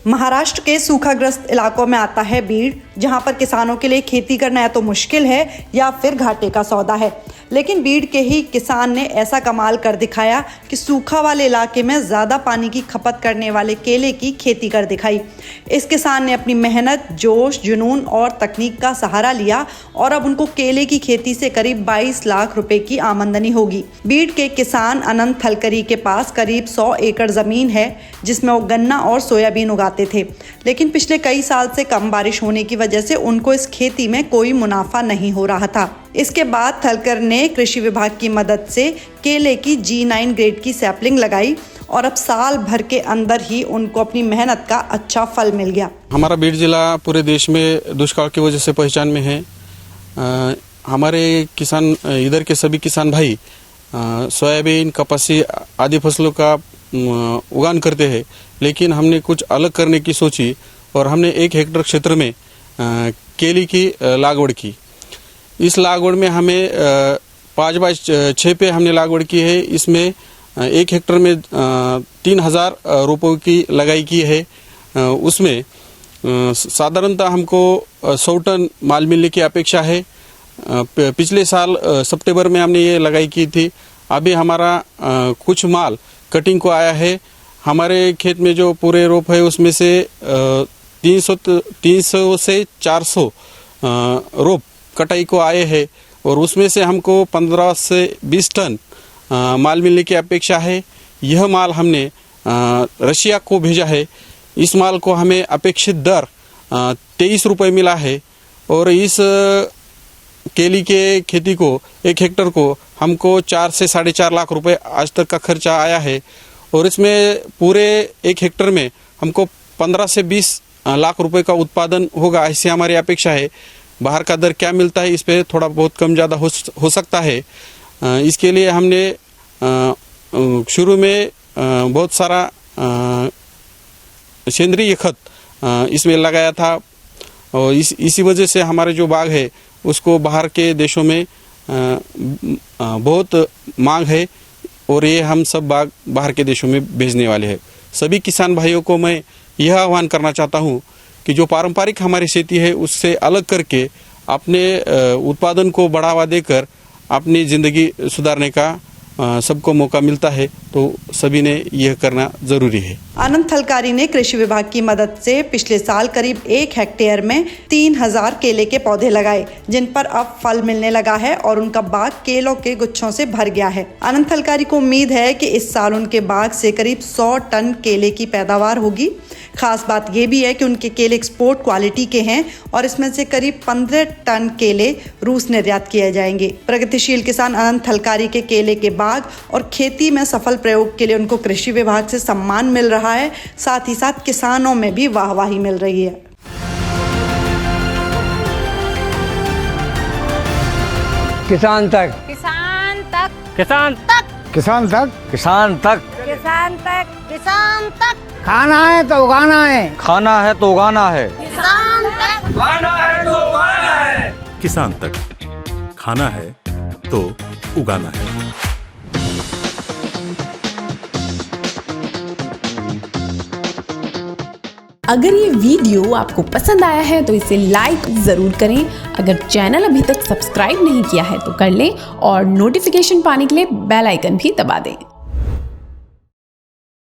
महाराष्ट्र के सूखाग्रस्त इलाकों में आता है बीड़, जहां पर किसानों के लिए खेती करना या तो मुश्किल है या फिर घाटे का सौदा है। लेकिन बीड़ के ही किसान ने ऐसा कमाल कर दिखाया कि सूखा वाले इलाके में ज़्यादा पानी की खपत करने वाले केले की खेती कर दिखाई। इस किसान ने अपनी मेहनत, जोश, जुनून और तकनीक का सहारा लिया और अब उनको केले की खेती से करीब 22 लाख रुपए की आमदनी होगी। बीड़ के किसान अनंत थलकरी के पास करीब 100 एकड़ ज़मीन है, जिसमें वो गन्ना और सोयाबीन उगाते थे। लेकिन पिछले कई साल से कम बारिश होने की वजह से उनको इस खेती में कोई मुनाफा नहीं हो रहा था। इसके बाद थलकर ने कृषि विभाग की मदद से केले की G9 ग्रेड की सैपलिंग लगाई और अब साल भर के अंदर ही उनको अपनी मेहनत का अच्छा फल मिल गया। हमारा बीड़ जिला पूरे देश में दुष्काल की वजह से पहचान में है। हमारे किसान, इधर के सभी किसान भाई सोयाबीन, कपासी आदि फसलों का उगान करते हैं, लेकिन हमने कुछ अलग करने की सोची और हमने 1 हेक्टेयर क्षेत्र में केले की लागवड़ की। इस लागवड़ में हमें 5x6 पे हमने लागवड़ की है। इसमें 1 हेक्टेयर में 3000 रोपों की लगाई की है। उसमें साधारणतः हमको 100 टन माल मिलने की अपेक्षा है। पिछले साल सितंबर में हमने ये लगाई की थी। अभी हमारा कुछ माल कटिंग को आया है। हमारे खेत में जो पूरे रोप है उसमें से 300 से 400 रोप कटाई को आए हैं और उसमें से हमको 15 से 20 टन माल मिलने की अपेक्षा है। यह माल हमने रशिया को भेजा है। इस माल को हमें अपेक्षित दर 23 रुपये मिला है और इस केले के खेती को 1 हेक्टेयर को हमको 4 से 4.5 लाख रुपए आज तक का खर्चा आया है और इसमें पूरे 1 हेक्टेयर में हमको 15 से 20 लाख रुपए का उत्पादन होगा, ऐसी हमारी अपेक्षा है। बाहर का दर क्या मिलता है इस पे थोड़ा बहुत कम ज़्यादा हो सकता है। इसके लिए हमने शुरू में बहुत सारा सेंद्रीय खत इसमें लगाया था और इसी वजह से हमारे जो बाग है उसको बाहर के देशों में बहुत मांग है और ये हम सब बाग बाहर के देशों में भेजने वाले हैं। सभी किसान भाइयों को मैं यह आह्वान करना चाहता हूँ कि जो पारंपरिक हमारी खेती है उससे अलग करके अपने उत्पादन को बढ़ावा देकर अपनी ज़िंदगी सुधारने का सबको मौका मिलता है, तो सभी ने यह करना जरूरी है। अनंत थलकारी ने कृषि विभाग की मदद से पिछले साल करीब 1 हेक्टेयर में 3000 केले के पौधे लगाए, जिन पर अब फल मिलने लगा है और उनका बाग केलों के गुच्छों से भर गया है। अनंत थलकारी को उम्मीद है कि इस साल उनके बाग से करीब 100 टन केले की पैदावार होगी। खास बात यह भी है कि उनके केले एक्सपोर्ट क्वालिटी के हैं और इसमें से करीब 15 टन केले रूस निर्यात किए जाएंगे। प्रगतिशील किसान अनंत थलकारी के केले के बाग और खेती में सफल प्रयोग के लिए उनको कृषि विभाग से सम्मान मिल रहा है, साथ ही साथ किसानों में भी वाहवाही मिल रही है। किसान तक, किसान तक, किसान तक, किसान तक, किसान तक, किसान तक, किसान तक। खाना है तो उगाना है, खाना है तो उगाना है, किसान तक, खाना है तो उगाना है। किसान तक, खाना है तो उगाना है। अगर ये वीडियो आपको पसंद आया है तो इसे लाइक ज़रूर करें। अगर चैनल अभी तक सब्सक्राइब नहीं किया है तो कर लें और नोटिफिकेशन पाने के लिए बेल आइकन भी दबा दें।